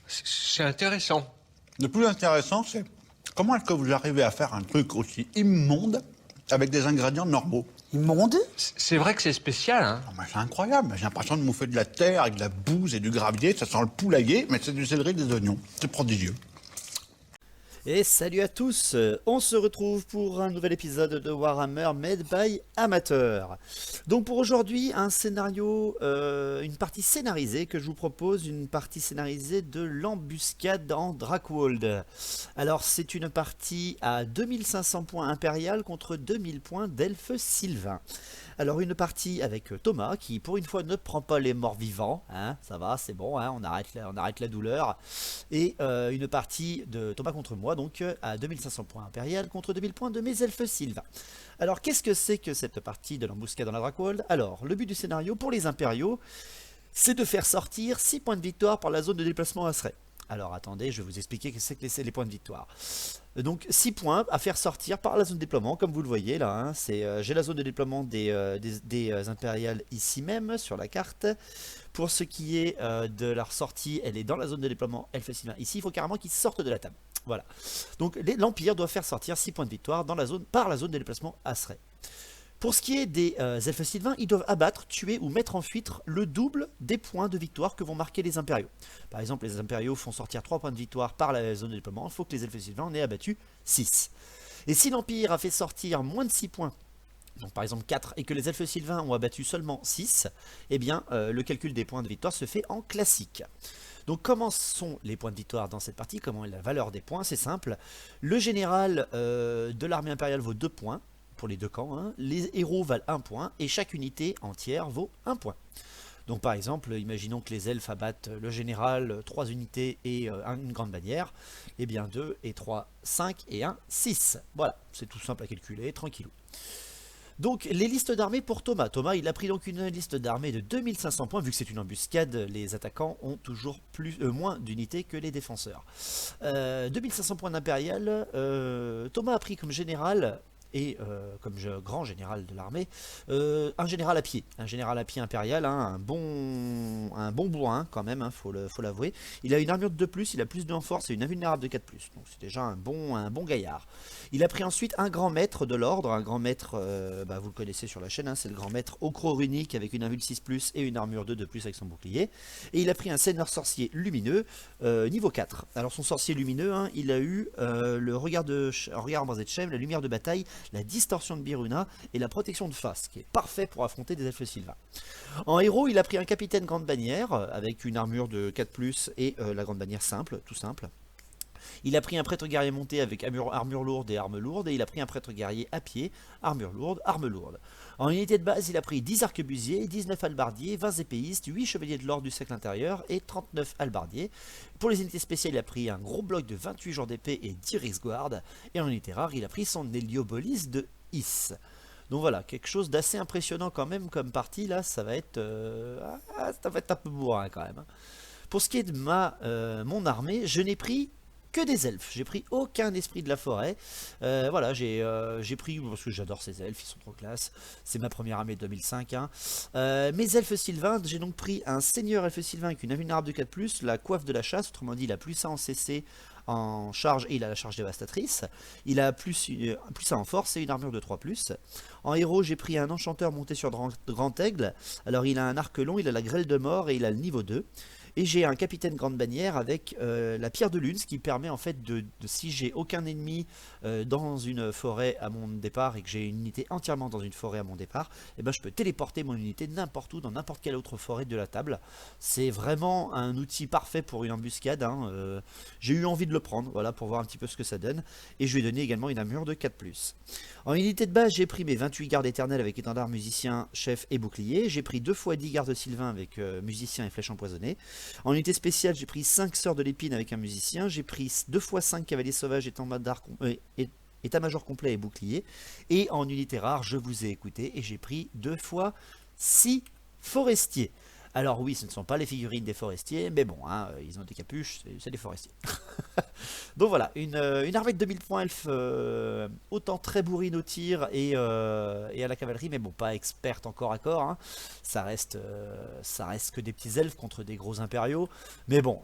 C'est intéressant. Le plus intéressant, c'est comment est-ce que vous arrivez à faire un truc aussi immonde avec des ingrédients normaux? Immonde? C'est vrai que c'est spécial, hein. Ah, c'est incroyable. J'ai l'impression de bouffer de la terre avec de la bouse et du gravier. Ça sent le poulailler, mais c'est du céleri et des oignons. C'est prodigieux. Et salut à tous, on se retrouve pour un nouvel épisode de Warhammer Made by Amateur. Donc pour aujourd'hui, un scénario, une partie scénarisée que je vous propose, une partie scénarisée de l'embuscade en Drakwold. Alors c'est une partie à 2500 points impérial contre 2000 points d'elfe sylvain. Alors une partie avec Thomas qui pour une fois ne prend pas les morts vivants, hein, ça va, c'est bon, hein, on arrête la douleur. Et une partie de Thomas contre moi, donc à 2500 points impérial contre 2000 points de mes elfes sylvains. Alors qu'est-ce que c'est que cette partie de l'embuscade dans la Drakwold? Alors le but du scénario pour les impériaux, c'est de faire sortir 6 points de victoire par la zone de déplacement Asray. Alors attendez, je vais vous expliquer ce que c'est que les points de victoire. Donc 6 points à faire sortir par la zone de déploiement, comme vous le voyez là. Hein, j'ai la zone de déploiement des impériales ici même sur la carte. Pour ce qui est de leur sortie, elle est dans la zone de déploiement elfe sylvain. Ici, il faut carrément qu'ils sortent de la table. Voilà. Donc l'Empire doit faire sortir 6 points de victoire dans la zone, par la zone de déplacement Asray. Pour ce qui est des elfes sylvains, ils doivent abattre, tuer ou mettre en fuite le double des points de victoire que vont marquer les impériaux. Par exemple, les impériaux font sortir 3 points de victoire par la zone de déploiement, il faut que les elfes sylvains en aient abattu 6. Et si l'Empire a fait sortir moins de 6 points, donc par exemple 4, et que les elfes sylvains ont abattu seulement 6, eh bien le calcul des points de victoire se fait en classique. Donc comment sont les points de victoire dans cette partie? Comment est la valeur des points? C'est simple. Le général de l'armée impériale vaut 2 points. Pour les deux camps, hein. Les héros valent 1 point et chaque unité entière vaut 1 point. Donc par exemple, imaginons que les elfes abattent le général, 3 unités et une grande bannière, et bien 2 et 3, 5 et 1, 6. Voilà, c'est tout simple à calculer, tranquillou. Donc les listes d'armées pour Thomas. Thomas il a pris donc une liste d'armées de 2500 points, vu que c'est une embuscade, les attaquants ont toujours moins d'unités que les défenseurs. 2500 points d'impérial, Thomas a pris comme général et comme grand général de l'armée, un général à pied impérial, hein, un bon bourrin quand même, hein, faut l'avouer. Il a une armure de 2+, il a plus de en force et une invulnérable de 4+, donc c'est déjà un bon gaillard. Il a pris ensuite un grand maître de l'ordre, un grand maître, vous le connaissez sur la chaîne, hein, c'est le grand maître Ocro runique avec une invul 6+, et une armure de 2+, avec son bouclier. Et il a pris un seigneur sorcier lumineux, niveau 4. Alors son sorcier lumineux, hein, il a eu le regard embrasé de chèvre, la lumière de bataille, la distorsion de Biruna et la protection de face, qui est parfait pour affronter des elfes sylvains. En héros, il a pris un capitaine grande bannière, avec une armure de 4+, et la grande bannière simple, tout simple. Il a pris un prêtre guerrier monté avec armure lourde et armes lourdes, et il a pris un prêtre guerrier à pied, armure lourde, armes lourdes. En unité de base, il a pris 10 arquebusiers, 19 halbardiers, 20 épéistes, 8 chevaliers de l'ordre du siècle intérieur et 39 halbardiers. Pour les unités spéciales, il a pris un gros bloc de 28 jours d'épée et 10 Riksguard. Et en unité rare, il a pris son Héliobolis de Is. Donc voilà, quelque chose d'assez impressionnant quand même comme partie, là, ça va être un peu bourrin quand même. Pour ce qui est de mon armée, je n'ai pris que des elfes, j'ai pris aucun esprit de la forêt. Voilà, j'ai pris, parce que j'adore ces elfes, ils sont trop classe, c'est ma première armée de 2005. Hein. Mes elfes sylvains, j'ai donc pris un seigneur elfe sylvain avec une invulnérable de 4+, la coiffe de la chasse, autrement dit il a plus ça en CC, en charge, et il a la charge dévastatrice. Il a plus ça en force et une armure de 3+. En héros, j'ai pris un enchanteur monté sur grand aigle. Alors il a un arc long, il a la grêle de mort et il a le niveau 2. Et j'ai un capitaine grande bannière avec la pierre de lune, ce qui permet en fait si j'ai aucun ennemi dans une forêt à mon départ et que j'ai une unité entièrement dans une forêt à mon départ, et ben je peux téléporter mon unité n'importe où, dans n'importe quelle autre forêt de la table. C'est vraiment un outil parfait pour une embuscade. Hein. J'ai eu envie de le prendre, voilà, pour voir un petit peu ce que ça donne. Et je lui ai donné également une armure de 4+. En unité de base, j'ai pris mes 28 gardes éternels avec étendard, musicien, chef et bouclier. J'ai pris 2 fois 10 gardes sylvains avec musicien et flèche empoisonnée. En unité spéciale, j'ai pris 5 sœurs de l'épine avec un musicien. J'ai pris 2 fois 5 cavaliers sauvages état-major complet et bouclier. Et en unité rare, je vous ai écouté et j'ai pris 2 fois 6 forestiers. Alors oui, ce ne sont pas les figurines des forestiers, mais bon, hein, ils ont des capuches, c'est des forestiers. Donc voilà, une armée de 2000 points elfe, autant très bourrine au tir et à la cavalerie, mais bon, pas experte en corps à corps, hein. Ça reste que des petits elfes contre des gros impériaux, mais bon,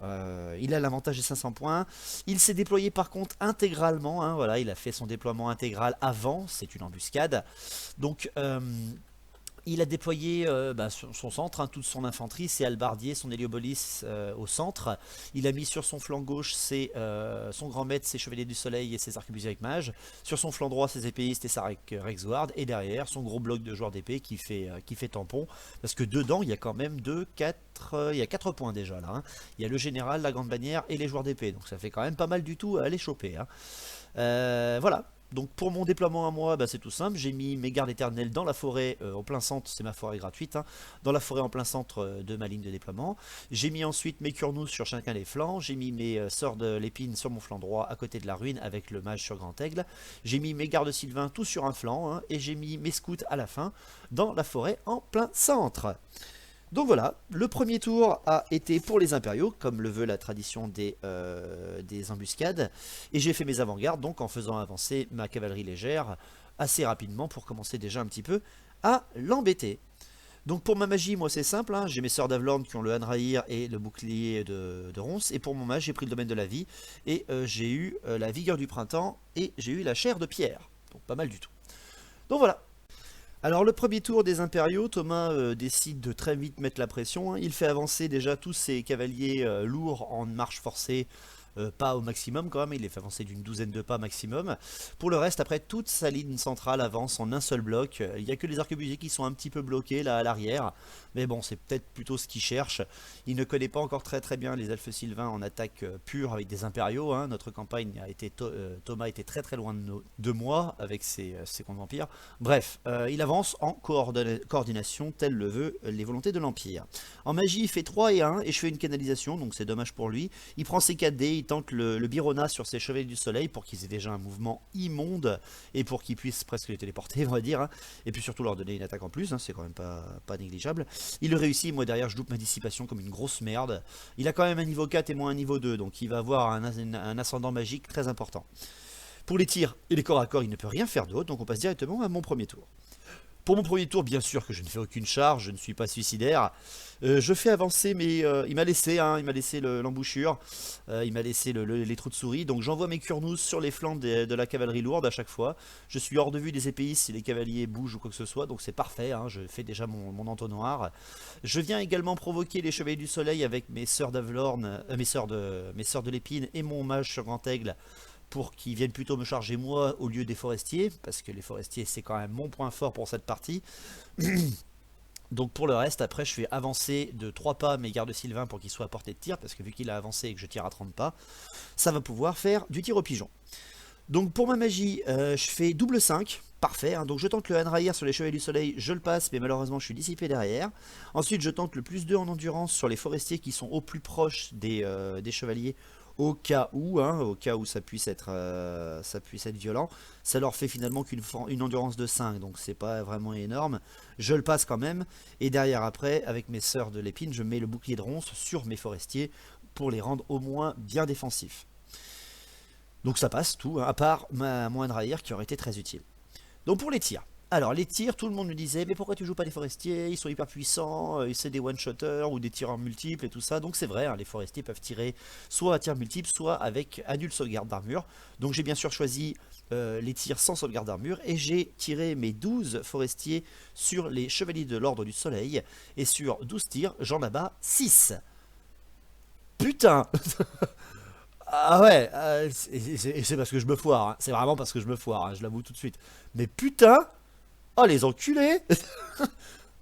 il a l'avantage des 500 points. Il s'est déployé par contre intégralement, hein, voilà, il a fait son déploiement intégral avant, c'est une embuscade. Donc il a déployé son centre, hein, toute son infanterie, ses halbardiers, son héliobolis au centre. Il a mis sur son flanc gauche son grand maître, ses chevaliers du soleil et ses arquebusiers avec mage. Sur son flanc droit, ses épéistes et sa Rexguard. Et derrière, son gros bloc de joueurs d'épée qui fait tampon. Parce que dedans, il y a quand même il y a 4 points déjà là, hein. Il y a le général, la grande bannière et les joueurs d'épée. Donc ça fait quand même pas mal du tout à les choper, hein. Voilà. Donc pour mon déploiement à moi, c'est tout simple, j'ai mis mes gardes éternels dans la forêt en plein centre, c'est ma forêt gratuite, hein, dans la forêt en plein centre de ma ligne de déploiement. J'ai mis ensuite mes Kurnous sur chacun des flancs, j'ai mis mes sœurs de l'épine sur mon flanc droit à côté de la ruine avec le mage sur Grand Aigle. J'ai mis mes gardes sylvains tous sur un flanc, hein, et j'ai mis mes scouts à la fin dans la forêt en plein centre. Donc voilà, le premier tour a été pour les impériaux, comme le veut la tradition des embuscades, et j'ai fait mes avant-gardes, donc en faisant avancer ma cavalerie légère assez rapidement pour commencer déjà un petit peu à l'embêter. Donc pour ma magie, moi c'est simple, hein, j'ai mes sœurs d'Avlorn qui ont le Hanraïr et le bouclier de Ronce, et pour mon mage j'ai pris le domaine de la vie, et j'ai eu la vigueur du printemps, et j'ai eu la chair de pierre, donc pas mal du tout. Donc voilà. Alors le premier tour des impériaux, Thomas décide de très vite mettre la pression, hein. Il fait avancer déjà tous ses cavaliers lourds en marche forcée, pas au maximum quand même, il les fait avancer d'une douzaine de pas maximum. Pour le reste, après, toute sa ligne centrale avance en un seul bloc. Il n'y a que les arquebusiers qui sont un petit peu bloqués là à l'arrière, mais bon, c'est peut-être plutôt ce qu'il cherche. Il ne connaît pas encore très bien les elfes sylvains en attaque pure avec des impériaux, hein. Notre campagne a été Thomas était très loin de moi avec ses comptes vampires. Bref, il avance en coordination, tel le veut les volontés de l'Empire. En magie, il fait 3 et 1, et je fais une canalisation, donc c'est dommage pour lui. Il prend ses 4 dés, il tente le Byrona sur ses chevaliers du soleil pour qu'ils aient déjà un mouvement immonde, et pour qu'ils puissent presque les téléporter, on va dire, hein. Et puis surtout leur donner une attaque en plus, hein, c'est quand même pas négligeable. Il le réussit, moi derrière je loupe ma dissipation comme une grosse merde. Il a quand même un niveau 4 et moi un niveau 2, donc il va avoir un ascendant magique très important. Pour les tirs et les corps à corps, il ne peut rien faire d'autre, donc on passe directement à mon premier tour. Pour mon premier tour, bien sûr que je ne fais aucune charge, je ne suis pas suicidaire. Je fais avancer, mais il m'a laissé l'embouchure, il m'a laissé les trous de souris. Donc j'envoie mes Kurnous sur les flancs de la cavalerie lourde à chaque fois. Je suis hors de vue des épéistes si les cavaliers bougent ou quoi que ce soit, donc c'est parfait, hein, je fais déjà mon entonnoir. Je viens également provoquer les chevaliers du soleil avec mes sœurs d'Avlorn, mes sœurs de l'épine et mon mage sur Grand Aigle, pour qu'ils viennent plutôt me charger moi au lieu des forestiers, parce que les forestiers c'est quand même mon point fort pour cette partie. Donc pour le reste, après je fais avancer de 3 pas mes gardes sylvains pour qu'ils soient à portée de tir, parce que vu qu'il a avancé et que je tire à 30 pas, ça va pouvoir faire du tir au pigeon. Donc pour ma magie, je fais double 5, parfait, hein. Donc je tente le Hanraïr sur les chevaliers du soleil, je le passe, mais malheureusement je suis dissipé derrière. Ensuite je tente le plus 2 en endurance sur les forestiers qui sont au plus proche des chevaliers, au cas où ça puisse être violent. Ça leur fait finalement qu'une endurance de 5, donc c'est pas vraiment énorme. Je le passe quand même, et derrière après, avec mes sœurs de l'épine, je mets le bouclier de ronce sur mes forestiers pour les rendre au moins bien défensifs. Donc ça passe tout, hein, à part mon Hanraïr qui aurait été très utile. Donc pour les tirs. Alors les tirs, tout le monde me disait mais pourquoi tu joues pas les forestiers, ils sont hyper puissants, c'est des one-shotters ou des tireurs multiples et tout ça. Donc c'est vrai, hein, les forestiers peuvent tirer soit à tir multiple, soit avec annule sauvegarde d'armure. Donc j'ai bien sûr choisi les tirs sans sauvegarde d'armure, et j'ai tiré mes 12 forestiers sur les chevaliers de l'ordre du soleil, et sur 12 tirs j'en abats 6. Putain. Ah ouais, c'est parce que je me foire, hein. C'est vraiment parce que je me foire, hein, je l'avoue tout de suite. Mais putain. Oh les enculés.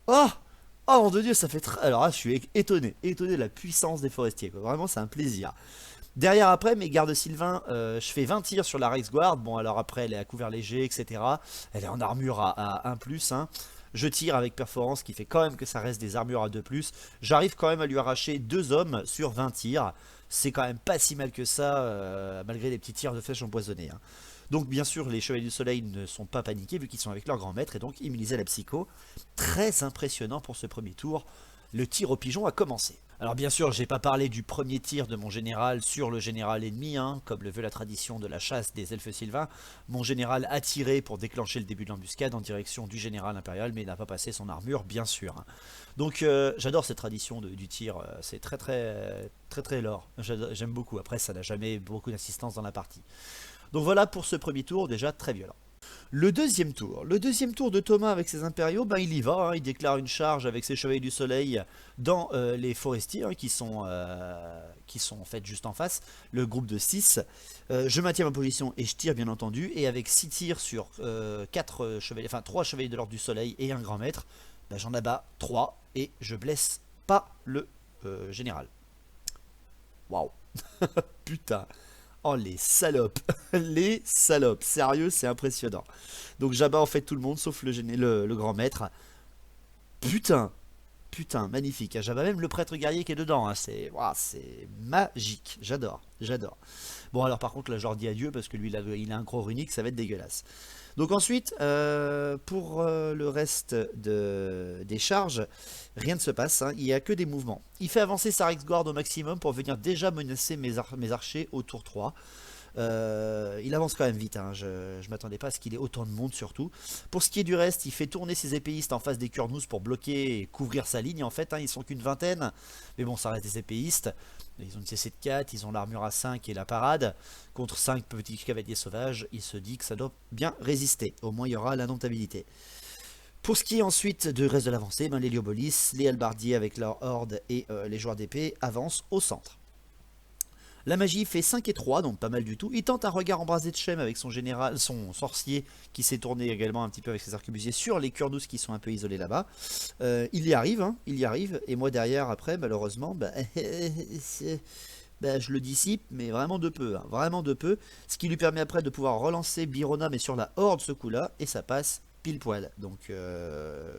Oh mon Dieu, ça fait très... Alors là, je suis étonné de la puissance des forestiers, quoi. Vraiment, c'est un plaisir. Derrière, après, mes gardes sylvains, je fais 20 tirs sur la Rexguard. Bon, alors après, elle est à couvert léger, etc. Elle est en armure à 1+, hein. Je tire avec perforance, qui fait quand même que ça reste des armures à 2+. J'arrive quand même à lui arracher 2 hommes sur 20 tirs. C'est quand même pas si mal que ça, malgré les petits tirs de flèches empoisonnées, hein. Donc bien sûr les chevaliers du soleil ne sont pas paniqués vu qu'ils sont avec leur grand maître, et donc immunisés à la psycho. Très impressionnant pour ce premier tour. le tir au pigeon a commencé. Alors bien sûr, j'ai pas parlé du premier tir de mon général sur le général ennemi, hein, comme le veut la tradition de la chasse des elfes sylvains. Mon général a tiré pour déclencher le début de l'embuscade en direction du général impérial, mais n'a pas passé son armure, bien sûr. Hein. Donc j'adore cette tradition du tir, c'est très lore, j'aime beaucoup. Après, ça n'a jamais beaucoup d'assistance dans la partie. Donc voilà pour ce premier tour, déjà très violent. Le deuxième tour de Thomas avec ses impériaux, ben il y va, hein, il déclare une charge avec ses chevaliers du soleil dans les forestiers hein, qui sont en fait juste en face, le groupe de 6. Je maintiens ma position et je tire bien entendu, et avec 6 tirs sur 4 chevaliers, enfin 3 chevaliers de l'ordre du soleil et un grand maître, ben j'en abats 3 et je blesse pas le général. Waouh. Putain. Oh les salopes, les salopes, sérieux c'est impressionnant. Donc j'abats en fait tout le monde sauf le grand maître. Putain, magnifique, j'abats même le prêtre guerrier qui est dedans, hein. C'est magique, j'adore. Bon alors par contre là je leur dis adieu parce que lui il a un gros runique, ça va être dégueulasse. Donc ensuite, pour le reste des charges, rien ne se passe, hein, il n'y a que des mouvements. Il fait avancer sa Rexguard au maximum pour venir déjà menacer mes archers au tour 3. Il avance quand même vite, hein, je ne m'attendais pas à ce qu'il ait autant de monde surtout. Pour ce qui est du reste, il fait tourner ses épéistes en face des Kurnous pour bloquer et couvrir sa ligne en fait, hein, ils sont qu'une vingtaine, mais bon ça reste des épéistes. Ils ont une CC de 4, ils ont l'armure à 5 et la parade. Contre 5 petits cavaliers sauvages, il se dit que ça doit bien résister. Au moins il y aura l'indomptabilité. Pour ce qui est ensuite du reste de l'avancée, ben, les Liobolis, les halbardiers avec leur horde et les joueurs d'épée avancent au centre. La magie fait 5 et 3, donc pas mal du tout. Il tente un regard embrasé de Shem avec son général, son sorcier qui s'est tourné également un petit peu avec ses arquebusiers sur les Kurnous qui sont un peu isolés là-bas. Il y arrive, hein, et moi derrière après malheureusement, je le dissipe, mais vraiment de peu, hein, vraiment de peu. Ce qui lui permet après de pouvoir relancer Birona mais sur la horde ce coup-là, et ça passe pile poil. Donc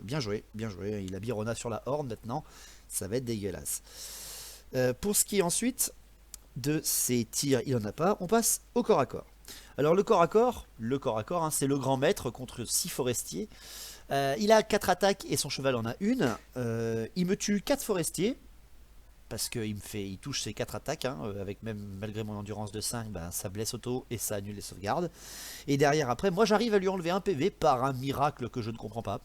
bien joué, il a Birona sur la horde maintenant, ça va être dégueulasse. Pour ce qui est ensuite de ces tirs, il n'en a pas, on passe au corps à corps. Alors le corps à corps, hein, c'est le grand maître contre 6 forestiers. Il a 4 attaques et son cheval en a une. Il me tue 4 forestiers parce qu'il touche ses 4 attaques, hein, avec même malgré mon endurance de 5, ben, ça blesse auto et ça annule les sauvegardes. Et derrière après, moi j'arrive à lui enlever un PV par un miracle que je ne comprends pas,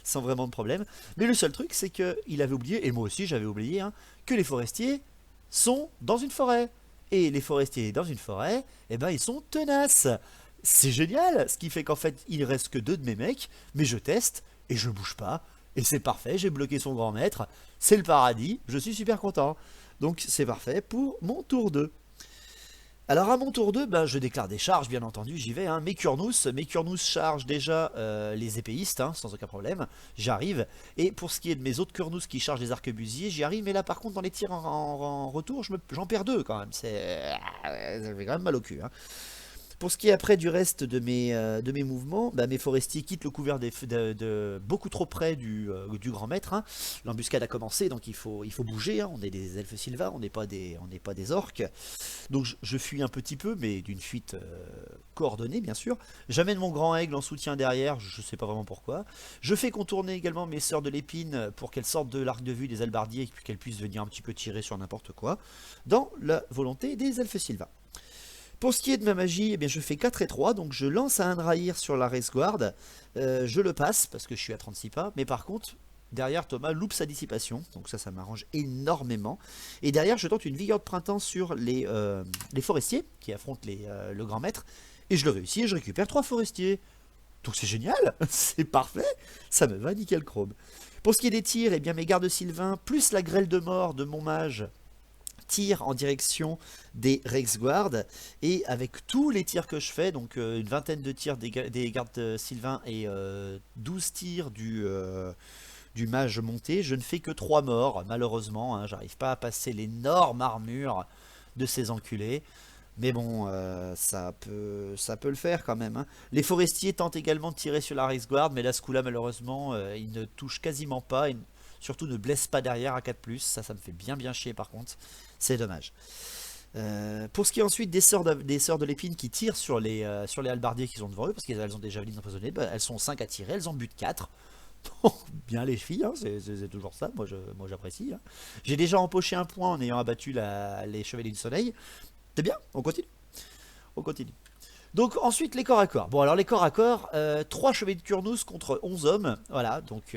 sans vraiment de problème. Mais le seul truc c'est qu'il avait oublié, et moi aussi j'avais oublié, hein, que les forestiers sont dans une forêt. Et les forestiers dans une forêt, eh ben ils sont tenaces. C'est génial, ce qui fait qu'en fait il reste que 2 de mes mecs, mais je teste et je bouge pas. Et c'est parfait, j'ai bloqué son grand maître, c'est le paradis, je suis super content. Donc c'est parfait pour mon tour 2. Alors à mon tour 2, ben, je déclare des charges, bien entendu, j'y vais. Hein. Mes Kurnous chargent déjà les épéistes, hein, sans aucun problème. J'arrive. Et pour ce qui est de mes autres Kurnous qui chargent les arquebusiers, j'y arrive. Mais là, par contre, dans les tirs en retour, j'en perds 2 quand même. Ça fait quand même mal au cul. Hein. Pour ce qui est après du reste de mes mouvements, bah, mes forestiers quittent le couvert de beaucoup trop près du grand maître. Hein. L'embuscade a commencé, donc il faut bouger. Hein. On est des elfes sylvains, on n'est pas des orques. Donc je fuis un petit peu, mais d'une fuite coordonnée, bien sûr. J'amène mon grand aigle en soutien derrière, je ne sais pas vraiment pourquoi. Je fais contourner également mes sœurs de l'épine pour qu'elles sortent de l'arc de vue des halbardiers et puis qu'elles puissent venir un petit peu tirer sur n'importe quoi, dans la volonté des elfes sylvains. Pour ce qui est de ma magie, eh bien, je fais 4 et 3, donc je lance un Andrahir sur la Rexguard, je le passe parce que je suis à 36 pas, mais par contre, derrière Thomas loupe sa dissipation, donc ça m'arrange énormément, et derrière je tente une vigueur de printemps sur les forestiers qui affrontent le grand maître, et je le réussis et je récupère 3 forestiers. Donc c'est génial, c'est parfait, ça me va nickel chrome. Pour ce qui est des tirs, eh bien mes gardes sylvains, plus la grêle de mort de mon mage, tire en direction des Rexguard, et avec tous les tirs que je fais, donc une vingtaine de tirs des gardes sylvains et 12 tirs du mage monté, je ne fais que 3 morts, malheureusement, hein, j'arrive pas à passer l'énorme armure de ces enculés, mais bon, ça peut le faire quand même. Hein. Les forestiers tentent également de tirer sur la Rexguard, mais là ce coup là malheureusement, ils ne touchent quasiment pas, et surtout ne blessent pas derrière à 4+, ça me fait bien chier par contre. C'est dommage. Pour ce qui est ensuite des sœurs de l'épine qui tirent sur les halbardiers qui sont devant eux, parce qu'elles ont des javelines empoisonnées, bah, elles sont 5 à tirer, elles en butent 4. Bien les filles, hein, c'est toujours ça, moi j'apprécie. Hein. J'ai déjà empoché un point en ayant abattu les Chevaliers du Soleil. C'est bien, on continue. On continue. Donc ensuite les corps à corps. Bon alors les corps à corps, 3 chevaliers de Kurnous contre 11 hommes. Voilà, donc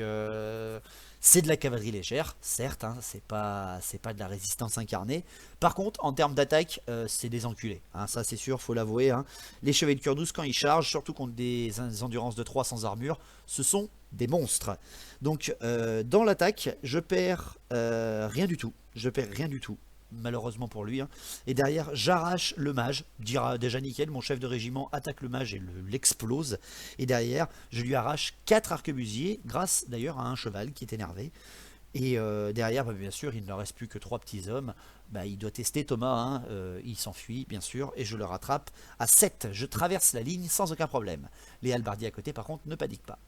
c'est de la cavalerie légère, certes, hein, c'est pas de la résistance incarnée. Par contre, en termes d'attaque, c'est des enculés. Hein, ça c'est sûr, faut l'avouer. Hein. Les chevaliers de Kurnous, quand ils chargent, surtout contre des endurances de 3 sans armure, ce sont des monstres. Donc dans l'attaque, je perds rien du tout. Je perds rien du tout. Malheureusement pour lui. Hein. Et derrière, j'arrache le mage. Dira déjà nickel, mon chef de régiment attaque le mage et l'explose. Et derrière, je lui arrache 4 arquebusiers, grâce d'ailleurs à un cheval qui est énervé. Et derrière, bah, bien sûr, il ne leur reste plus que 3 petits hommes. Bah, il doit tester Thomas, hein. Il s'enfuit, bien sûr, et je le rattrape à 7. Je traverse la ligne sans aucun problème. Les halbardiers à côté, par contre, ne paniquent pas.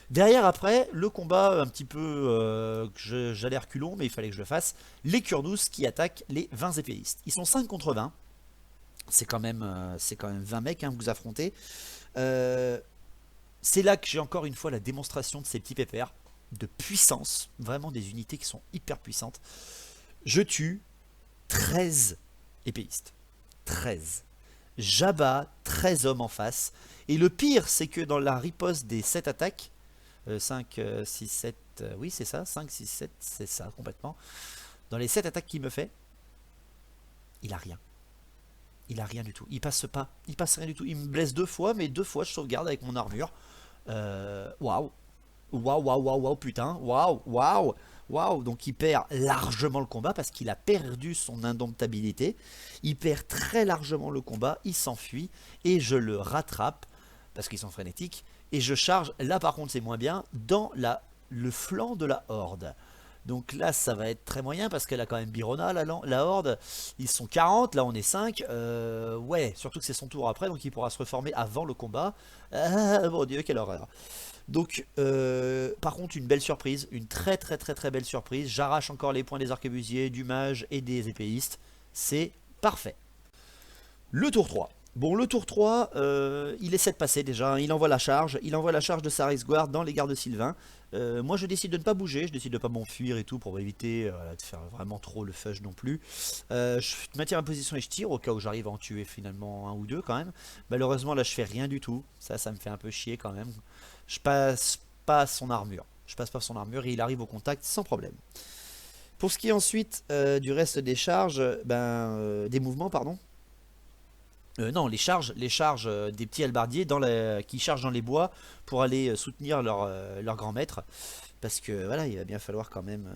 Derrière, après, le combat un petit peu j'allais reculons, mais il fallait que je le fasse. Les Kurnous qui attaquent les 20 épéistes. Ils sont 5 contre 20. C'est quand même 20 mecs hein, que vous affrontez. C'est là que j'ai encore une fois la démonstration de ces petits pépères de puissance. Vraiment des unités qui sont hyper puissantes. Je tue 13 épéistes. 13. J'abats 13 hommes en face. Et le pire, c'est que dans la riposte des 7 attaques, 5, 6, 7, oui c'est ça, 5, 6, 7, c'est ça complètement. Dans les 7 attaques qu'il me fait, il a rien. Il a rien du tout. Il passe pas, il passe rien du tout. Il me blesse 2 fois, mais 2 fois je sauvegarde avec mon armure. Waouh. Waouh, putain. Waouh. Donc il perd largement le combat parce qu'il a perdu son indomptabilité. Il perd très largement le combat, il s'enfuit et je le rattrape parce qu'ils sont frénétiques. Et je charge, là par contre c'est moins bien, dans le flanc de la horde. Donc là ça va être très moyen parce qu'elle a quand même Birona, la horde. Ils sont 40, là on est 5. Ouais, surtout que c'est son tour après, donc il pourra se reformer avant le combat. Ah mon dieu, quelle horreur. Donc par contre une belle surprise, une très belle surprise. J'arrache encore les points des arquebusiers, du mage et des épéistes. C'est parfait. Le tour 3. Bon, le tour 3, il essaie de passer déjà, hein. Il envoie la charge de sa Guard dans les gardes de Sylvain. Moi je décide de ne pas bouger, je décide de ne pas m'enfuir et tout pour éviter de faire vraiment trop le fudge non plus. Je maintiens ma position et je tire au cas où j'arrive à en tuer finalement un ou deux quand même. Malheureusement là je fais rien du tout, ça me fait un peu chier quand même. Je passe pas son armure, et il arrive au contact sans problème. Pour ce qui est ensuite du reste des charges, des mouvements pardon. Non, les charges des petits halbardiers qui chargent dans les bois pour aller soutenir leur grand maître. Parce que voilà, il va bien falloir quand même,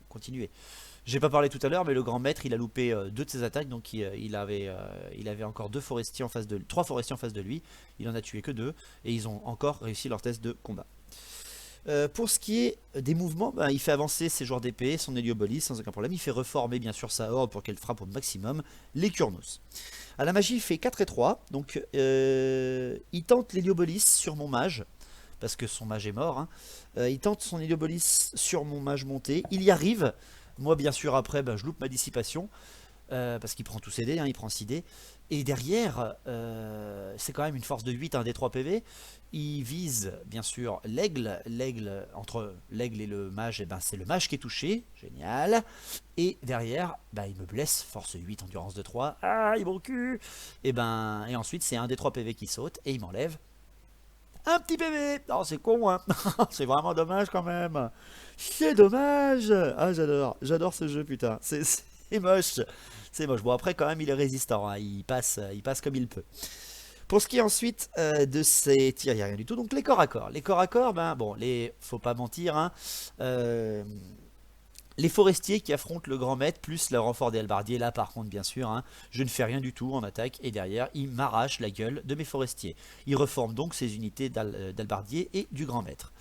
continuer. J'ai pas parlé tout à l'heure, mais le grand maître il a loupé 2 de ses attaques, donc il avait encore 3 forestiers en face de lui. Il en a tué que 2 et ils ont encore réussi leur test de combat. Pour ce qui est des mouvements, il fait avancer ses joueurs d'épée, son Héliobolis sans aucun problème. Il fait reformer bien sûr sa horde pour qu'elle frappe au maximum les Kurnous. À la magie, il fait 4 et 3. Donc il tente l'Héliobolis sur mon mage, parce que son mage est mort. Hein. Il tente son Héliobolis sur mon mage monté. Il y arrive. Moi, bien sûr, après, je loupe ma dissipation. Parce qu'il prend tous ses dés, hein, il prend 6 dés. Et derrière, c'est quand même une force de 8, un D3 PV. Il vise bien sûr l'aigle. Entre l'aigle et le mage, c'est le mage qui est touché. Génial. Et derrière, il me blesse. Force 8, endurance de 3. Ah, il mon cul. Et ensuite, c'est un D3 PV qui saute et il m'enlève un petit PV. Non, c'est con, hein. C'est vraiment dommage quand même. C'est dommage. Ah, j'adore ce jeu, putain. C'est moche. C'est moche. Bon, après, quand même, il est résistant. Hein. Il passe comme il peut. Pour ce qui est ensuite de ces tirs, il n'y a rien du tout. Donc, les corps à corps. Les corps à corps, faut pas mentir. Hein. Les forestiers qui affrontent le grand maître, plus le renfort des halbardiers. Là, par contre, bien sûr, hein, je ne fais rien du tout en attaque. Et derrière, il m'arrache la gueule de mes forestiers. Il reforme donc ses unités d'halbardiers et du grand maître.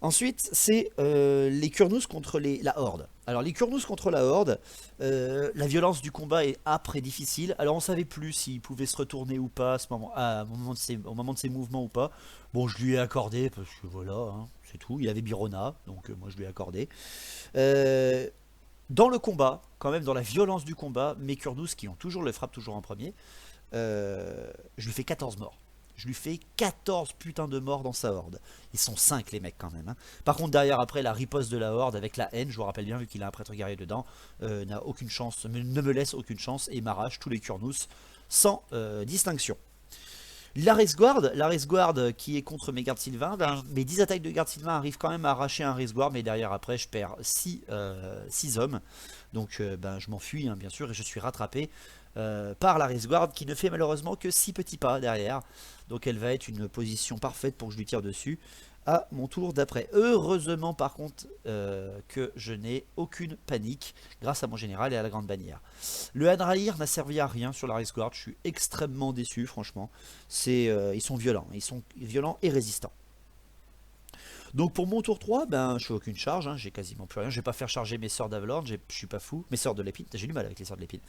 Ensuite, c'est les Kurnous contre la Horde. Alors, les Kurnous contre la Horde, la violence du combat est âpre et difficile. Alors, on ne savait plus s'il pouvait se retourner ou pas au moment de ses mouvements ou pas. Bon, je lui ai accordé, parce que voilà, hein, c'est tout. Il avait Birona, donc moi je lui ai accordé. Dans le combat, quand même, dans la violence du combat, mes Kurnous qui ont toujours le frappe toujours en premier, je lui fais 14 morts. Je lui fais 14 putains de morts dans sa horde. Ils sont 5 les mecs quand même. Hein. Par contre derrière après la riposte de la horde avec la haine, je vous rappelle bien vu qu'il a un prêtre guerrier dedans, n'a aucune chance, ne me laisse aucune chance et m'arrache tous les Kurnous sans distinction. La Race Guard qui est contre mes gardes sylvains, ben, mes 10 attaques de gardes sylvains arrivent quand même à arracher un Race Guard, mais derrière après je perds 6 hommes. Donc ben, je m'enfuis hein, bien sûr et je suis rattrapé par la Race Guard qui ne fait malheureusement que 6 petits pas derrière. Donc elle va être une position parfaite pour que je lui tire dessus à mon tour d'après. Heureusement par contre que je n'ai aucune panique grâce à mon général et à la grande bannière. Le Hadrahir n'a servi à rien sur la Race Guard, je suis extrêmement déçu franchement. Ils sont violents et résistants. Donc pour mon tour 3, ben, je fais aucune charge, hein, j'ai quasiment plus rien. Je vais pas faire charger mes sœurs d'Avalorn, je suis pas fou. Mes sœurs de l'épine, j'ai du mal avec les sœurs de l'épine.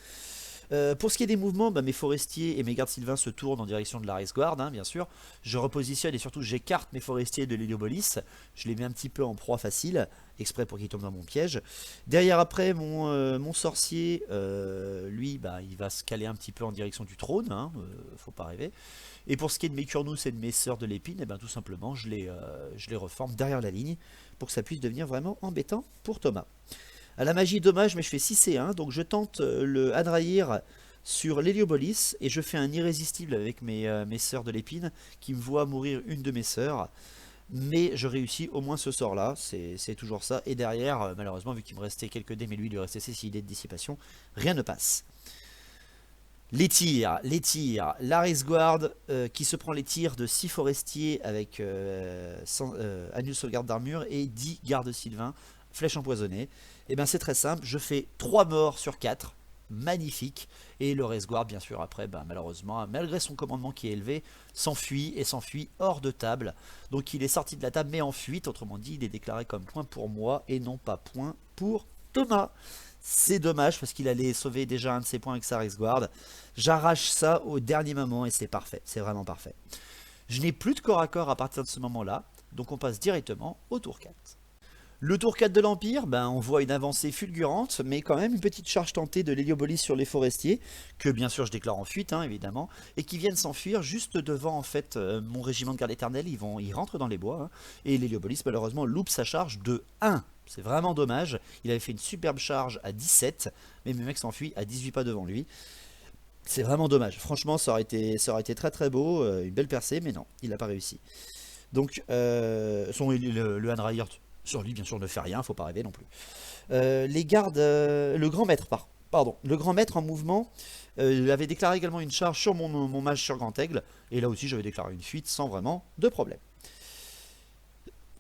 Pour ce qui est des mouvements, bah, mes forestiers et mes gardes sylvains se tournent en direction de la Race Guard, hein, bien sûr. Je repositionne et surtout j'écarte mes forestiers de l'Héliopolis. Je les mets un petit peu en proie facile, exprès pour qu'ils tombent dans mon piège. Derrière après, mon sorcier, lui, bah, il va se caler un petit peu en direction du trône, hein, faut pas rêver. Et pour ce qui est de mes Kurnous et de mes sœurs de l'épine, eh ben, tout simplement, je les reforme derrière la ligne pour que ça puisse devenir vraiment embêtant pour Thomas. À la magie, dommage, mais je fais 6 et 1, donc je tente le Hadrahir sur l'Héliopolis, et je fais un irrésistible avec mes sœurs de l'épine, qui me voient mourir une de mes sœurs, mais je réussis au moins ce sort-là, c'est toujours ça, et derrière, malheureusement, vu qu'il me restait quelques dés, mais lui, il lui restait 6 idées de dissipation, rien ne passe. Les tirs, la Race Guard qui se prend les tirs de 6 forestiers avec annule sauvegarde d'armure et 10 gardes sylvains, flèche empoisonnée. Et bien c'est très simple, je fais 3 morts sur 4, magnifique, et le Race Guard bien sûr après, ben, malheureusement, malgré son commandement qui est élevé, s'enfuit hors de table. Donc il est sorti de la table mais en fuite, autrement dit il est déclaré comme point pour moi et non pas point pour Thomas. C'est dommage parce qu'il allait sauver déjà un de ses points avec sa Race Guard. J'arrache ça au dernier moment et c'est parfait, c'est vraiment parfait. Je n'ai plus de corps à corps à partir de ce moment-là, donc on passe directement au tour 4. Le tour 4 de l'Empire, ben, on voit une avancée fulgurante, mais quand même une petite charge tentée de l'Héliopolis sur les forestiers, que bien sûr je déclare en fuite, hein, évidemment, et qui viennent s'enfuir juste devant en fait mon régiment de garde éternelle. Ils rentrent dans les bois, hein, et l'Héliopolis malheureusement loupe sa charge de 1. C'est vraiment dommage, il avait fait une superbe charge à 17, mais mes mecs s'enfuient à 18 pas devant lui. C'est vraiment dommage, franchement ça aurait été très très beau, une belle percée, mais non, il n'a pas réussi. Donc le Hadrahir sur lui bien sûr ne fait rien, faut pas rêver non plus. Les gardes, le grand maître le grand maître en mouvement avait déclaré également une charge sur mon mage sur Grand Aigle, et là aussi j'avais déclaré une fuite sans vraiment de problème.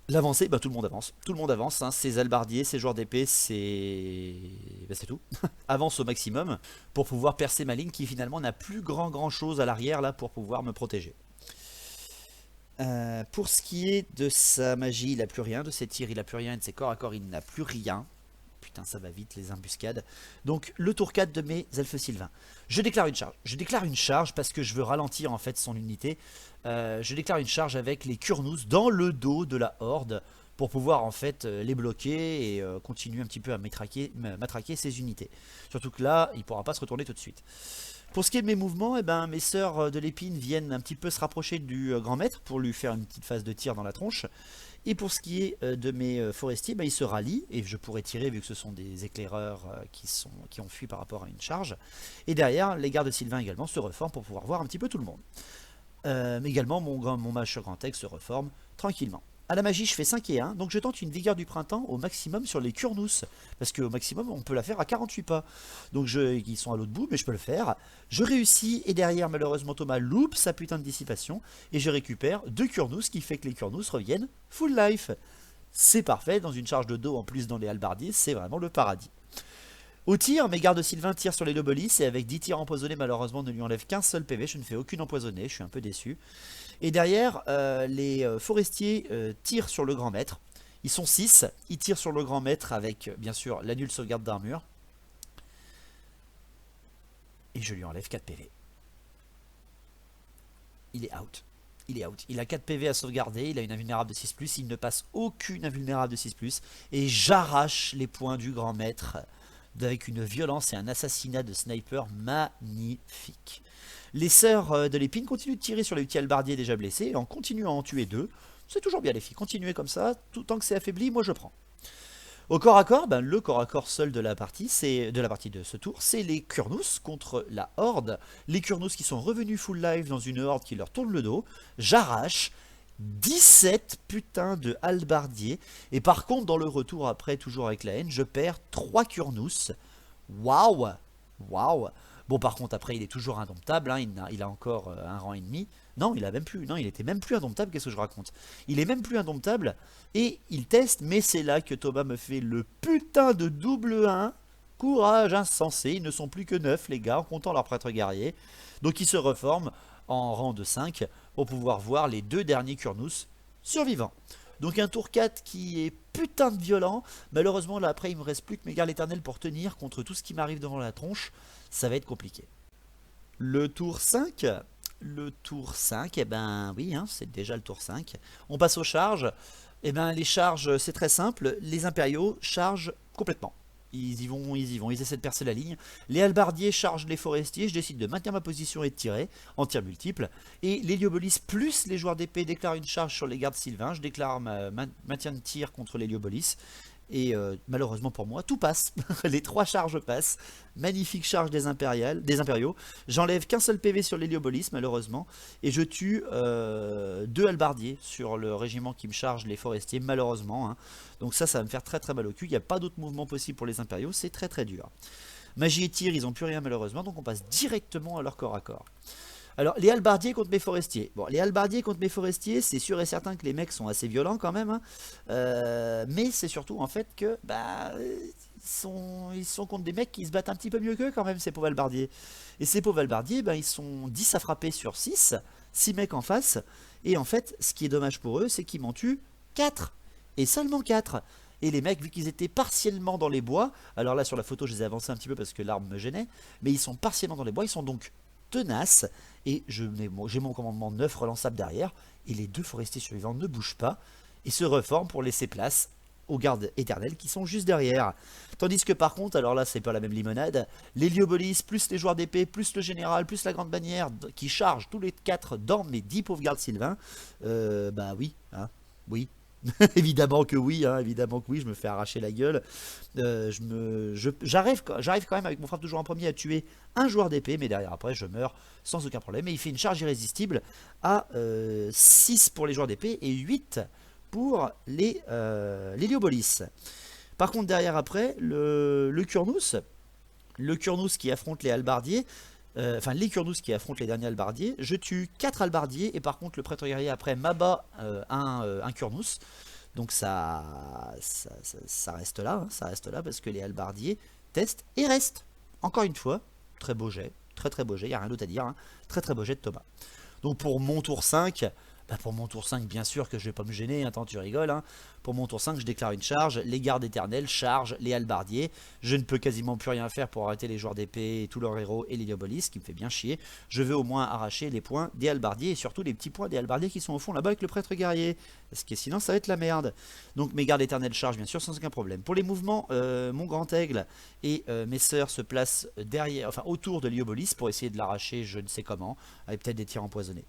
L'avancée, bah, tout le monde avance, hein, ces albardiers, ces joueurs d'épée, c'est tout, avance au maximum pour pouvoir percer ma ligne qui finalement n'a plus grand chose à l'arrière là pour pouvoir me protéger. Pour ce qui est de sa magie, il n'a plus rien, de ses tirs il n'a plus rien, et de ses corps à corps il n'a plus rien. Putain ça va vite les embuscades. Donc le tour 4 de mes elfes sylvains. Je déclare une charge parce que je veux ralentir en fait son unité. Je déclare une charge avec les Kurnous dans le dos de la horde pour pouvoir en fait les bloquer et continuer un petit peu à matraquer ses unités. Surtout que là il ne pourra pas se retourner tout de suite. Pour ce qui est de mes mouvements, eh ben, mes sœurs de l'épine viennent un petit peu se rapprocher du grand maître pour lui faire une petite phase de tir dans la tronche. Et pour ce qui est de mes forestiers, ben, ils se rallient et je pourrais tirer vu que ce sont des éclaireurs qui ont fui par rapport à une charge. Et derrière, les gardes sylvains également se reforment pour pouvoir voir un petit peu tout le monde. Mais également, mon mage sur Grand Aigle se reforme tranquillement. À la magie, je fais 5 et 1, donc je tente une vigueur du printemps au maximum sur les Kurnous. Parce qu'au maximum, on peut la faire à 48 pas. Donc ils sont à l'autre bout, mais je peux le faire. Je réussis, et derrière, malheureusement, Thomas loupe sa putain de dissipation. Et je récupère 2 Kurnous, ce qui fait que les Kurnous reviennent full life. C'est parfait, dans une charge de dos en plus dans les halbardiers, c'est vraiment le paradis. Au tir, mes gardes sylvains tirent sur les Lobolis et avec 10 tirs empoisonnés, malheureusement, ne lui enlève qu'un seul PV. Je ne fais aucune empoisonnée, je suis un peu déçu. Et derrière, les forestiers tirent sur le grand maître. Ils sont 6, ils tirent sur le grand maître avec, bien sûr, l'annule sauvegarde d'armure. Et je lui enlève 4 PV. Il est out. Il a 4 PV à sauvegarder, il a une invulnérable de 6+, il ne passe aucune invulnérable de 6+, et j'arrache les points du grand maître avec une violence et un assassinat de sniper magnifique. Les sœurs de l'épine continuent de tirer sur les petits halbardiers déjà blessés, et en continuant à en tuer 2. C'est toujours bien les filles, continuez comme ça, tout tant que c'est affaibli, moi je prends. Au corps à corps, le corps à corps seul de la partie de ce tour, c'est les Kurnous contre la Horde. Les Kurnous qui sont revenus full life dans une Horde qui leur tourne le dos. J'arrache 17 putains de halbardiers. Et par contre, dans le retour après, toujours avec la haine, je perds 3 Kurnous. Waouh. Waouh. Bon, par contre, après, il est toujours indomptable, hein, il a encore un rang ennemi. Non, il a même plus. Non, il était même plus indomptable. Qu'est-ce que je raconte? Il est même plus indomptable. Et il teste, mais c'est là que Thomas me fait le putain de double 1. Courage insensé. Ils ne sont plus que 9, les gars, en comptant leur prêtre guerrier. Donc, ils se reforment en rang de 5 pour pouvoir voir les 2 derniers Kurnous survivants. Donc, un tour 4 qui est putain de violent. Malheureusement, là, après, il me reste plus que mes gardes éternels pour tenir contre tout ce qui m'arrive devant la tronche. Ça va être compliqué. Le tour 5. Le tour 5, eh ben oui, hein, c'est déjà le tour 5. On passe aux charges. Eh ben les charges, c'est très simple. Les impériaux chargent complètement. Ils y vont, ils essaient de percer la ligne. Les halbardiers chargent les forestiers. Je décide de maintenir ma position et de tirer en tir multiple. Et l'héliobolis plus les joueurs d'épée déclarent une charge sur les gardes sylvains. Je déclare maintien de tir contre l'héliobolis. Et malheureusement pour moi, tout passe. Les 3 charges passent. Magnifique charge des impériaux. J'enlève qu'un seul PV sur l'héliobolis, malheureusement. Et je tue 2 halbardiers sur le régiment qui me charge les forestiers, malheureusement. Hein. Donc ça va me faire très très mal au cul. Il n'y a pas d'autre mouvement possible pour les impériaux. C'est très très dur. Magie et tir, ils n'ont plus rien malheureusement. Donc on passe directement à leur corps à corps. Alors, les halbardiers contre mes forestiers. Bon, les halbardiers contre mes forestiers, c'est sûr et certain que les mecs sont assez violents quand même. Hein. Mais c'est surtout en fait que ils sont contre des mecs qui se battent un petit peu mieux qu'eux quand même, ces pauvres halbardiers. Et ces pauvres halbardiers, ils sont 10 à frapper sur 6 mecs en face. Et en fait, ce qui est dommage pour eux, c'est qu'ils m'en tuent 4. Et seulement 4. Et les mecs, vu qu'ils étaient partiellement dans les bois, alors là sur la photo je les ai avancés un petit peu parce que l'arbre me gênait, mais ils sont partiellement dans les bois, ils sont donc tenace, et j'ai mon commandement 9 relançable derrière, et les 2 forestiers survivants ne bougent pas, et se reforment pour laisser place aux gardes éternels qui sont juste derrière. Tandis que par contre, alors là c'est pas la même limonade, l'héliobolis, plus les joueurs d'épée, plus le général, plus la grande bannière, qui chargent tous les 4 dans mes 10 pauvres gardes sylvains, oui, hein, oui. Évidemment que oui, hein, évidemment que oui, je me fais arracher la gueule. J'arrive quand même avec mon frappe toujours en premier à tuer un joueur d'épée, mais derrière après je meurs sans aucun problème. Et il fait une charge irrésistible à 6 pour les joueurs d'épée et 8 pour l'héliobolis. Par contre derrière après, le Kurnous qui affronte les halbardiers, les Kurnous qui affrontent les derniers halbardiers, je tue 4 halbardiers et par contre le prêtre guerrier après m'abat un Kurnous. Donc ça reste là, hein, ça reste là parce que les halbardiers testent et restent. Encore une fois, très beau jet, très beau jet, il n'y a rien d'autre à dire, hein, très beau jet de Thomas. Donc pour mon tour 5, bien sûr que je vais pas me gêner, attends tu rigoles, hein. Pour mon tour 5 je déclare une charge, les gardes éternels chargent les halbardiers, je ne peux quasiment plus rien faire pour arrêter les joueurs d'épée et tous leurs héros et l'héliobolis, qui me fait bien chier. Je veux au moins arracher les points des halbardiers et surtout les petits points des halbardiers qui sont au fond là-bas avec le prêtre guerrier, parce que sinon ça va être la merde. Donc mes gardes éternels chargent bien sûr sans aucun problème. Pour les mouvements, mon grand aigle et mes sœurs se placent derrière, autour de l'héliobolis pour essayer de l'arracher je ne sais comment, avec peut-être des tirs empoisonnés.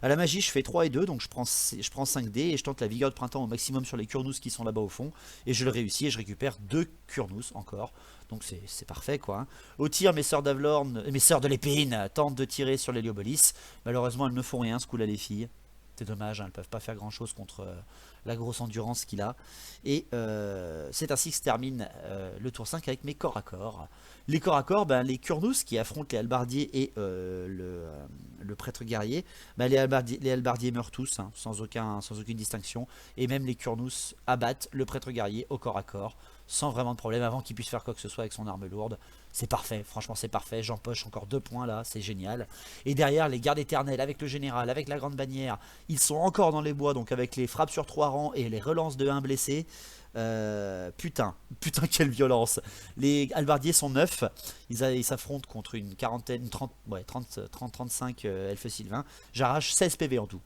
À la magie, je fais 3 et 2, donc je prends 5 dés et je tente la vigueur de printemps au maximum sur les Kurnous qui sont là-bas au fond. Et je le réussis et je récupère 2 Kurnous encore. Donc c'est parfait quoi. Au tir, mes sœurs d'Avlorn, mes sœurs de l'épine tentent de tirer sur l'héliobolis. Malheureusement, elles ne font rien ce coup-là, les filles. C'est dommage, hein, elles ne peuvent pas faire grand-chose contre la grosse endurance qu'il a. Et c'est ainsi que se termine le tour 5 avec mes corps à corps. Les corps à corps, les Kurnous qui affrontent les halbardiers et le prêtre guerrier, les halbardiers meurent tous, hein, sans aucune distinction. Et même les Kurnous abattent le prêtre guerrier au corps à corps, sans vraiment de problème, avant qu'il puisse faire quoi que ce soit avec son arme lourde. C'est parfait, franchement c'est parfait, j'empoche encore 2 points là, c'est génial. Et derrière les gardes éternels avec le général, avec la grande bannière, ils sont encore dans les bois, donc avec les frappes sur 3 rangs et les relances de 1 blessé. Putain quelle violence. Les halbardiers sont 9, ils s'affrontent contre une quarantaine, 30-35 elfes sylvains. J'arrache 16 PV en tout.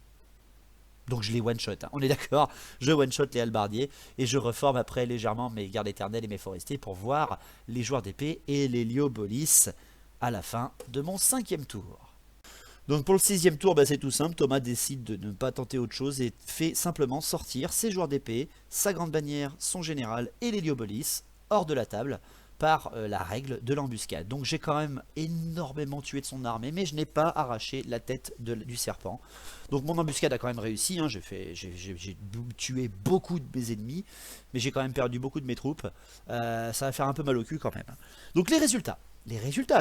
Donc je les one-shot, hein. On est d'accord, je one-shot les halbardiers et je reforme après légèrement mes gardes éternels et mes forestiers pour voir les joueurs d'épée et les Liobolis à la fin de mon 5e tour. Donc pour le 6e tour, c'est tout simple, Thomas décide de ne pas tenter autre chose et fait simplement sortir ses joueurs d'épée, sa grande bannière, son général et les Liobolis hors de la table par la règle de l'embuscade. Donc j'ai quand même énormément tué de son armée, mais je n'ai pas arraché la tête du serpent. Donc mon embuscade a quand même réussi, hein. J'ai tué beaucoup de mes ennemis, mais j'ai quand même perdu beaucoup de mes troupes. Ça va faire un peu mal au cul quand même. Donc les résultats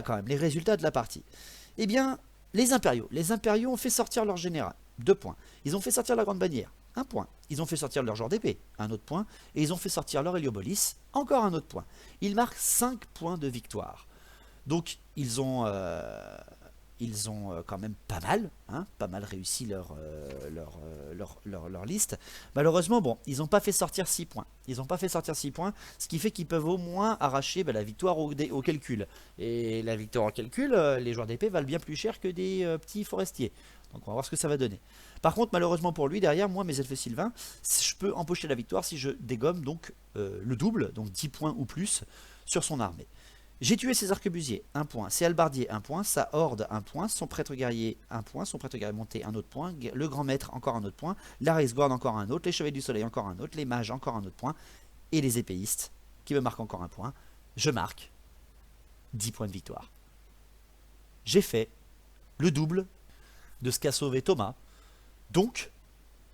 quand même, les résultats de la partie. Eh bien, les impériaux ont fait sortir leur général, 2 points. Ils ont fait sortir la grande bannière, 1 point. Ils ont fait sortir leur joueur d'épée, un autre point. Et ils ont fait sortir leur Héliobolis, encore un autre point. Ils marquent 5 points de victoire. Donc ils ont quand même pas mal réussi leur liste. Malheureusement, bon, ils n'ont pas fait sortir 6 points. Ce qui fait qu'ils peuvent au moins arracher la victoire au calcul. Et la victoire au calcul, les joueurs d'épée valent bien plus cher que des petits forestiers. Donc on va voir ce que ça va donner. Par contre, malheureusement pour lui, derrière moi, mes elfes sylvains, je peux empocher la victoire si je dégomme donc le double, donc 10 points ou plus, sur son armée. J'ai tué ses arquebusiers, 1 point. Ses halbardiers, 1 point. Sa horde, 1 point. Son prêtre guerrier, 1 point. Son prêtre guerrier monté, un autre point. Le grand maître, encore un autre point. La Raceguard, encore un autre. Les chevaliers du soleil, encore un autre. Les mages, encore un autre point. Et les épéistes, qui me marquent encore un point. Je marque 10 points de victoire. J'ai fait le double de ce qu'a sauvé Thomas. Donc,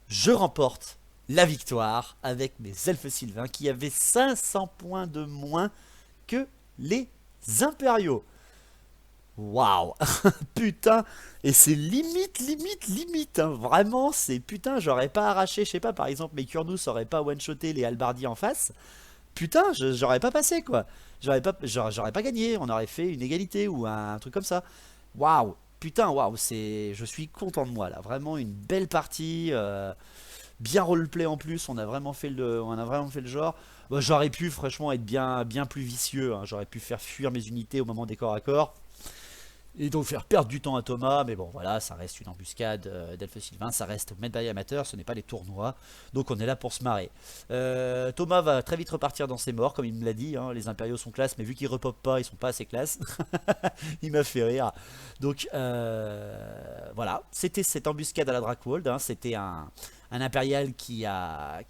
je remporte la victoire avec mes elfes sylvains qui avaient 500 points de moins que les impériaux. Waouh. Putain. Et c'est limite, hein. Vraiment, c'est putain, j'aurais pas arraché, je sais pas, par exemple, mes Kurnous auraient pas one-shoté les halbardiers en face. Putain, j'aurais pas passé, quoi. J'aurais pas gagné, on aurait fait une égalité ou un truc comme ça. Waouh. Putain, waouh, je suis content de moi, là. Vraiment une belle partie. Bien roleplay en plus, on a vraiment fait le genre. Bah, j'aurais pu franchement être bien plus vicieux, hein. J'aurais pu faire fuir mes unités au moment des corps à corps et donc faire perdre du temps à Thomas, mais bon voilà, ça reste une embuscade d'elfes sylvains, ça reste Made by Amateur, ce n'est pas les tournois, donc on est là pour se marrer. Thomas va très vite repartir dans ses morts, comme il me l'a dit, hein. Les impériaux sont classe, mais vu qu'ils repopent pas, ils sont pas assez classe. Il m'a fait rire. Donc voilà, c'était cette embuscade à la Drakwold, hein. C'était un impérial qui a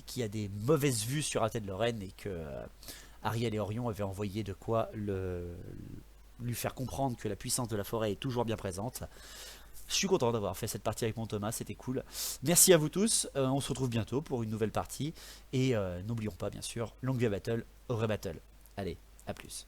des mauvaises vues sur Athènes Lorraine et que Ariel et Orion avaient envoyé de quoi lui faire comprendre que la puissance de la forêt est toujours bien présente. Je suis content d'avoir fait cette partie avec mon Thomas, c'était cool. Merci à vous tous, on se retrouve bientôt pour une nouvelle partie. Et n'oublions pas bien sûr, longue vie à battle, au vrai battle. Allez, à plus.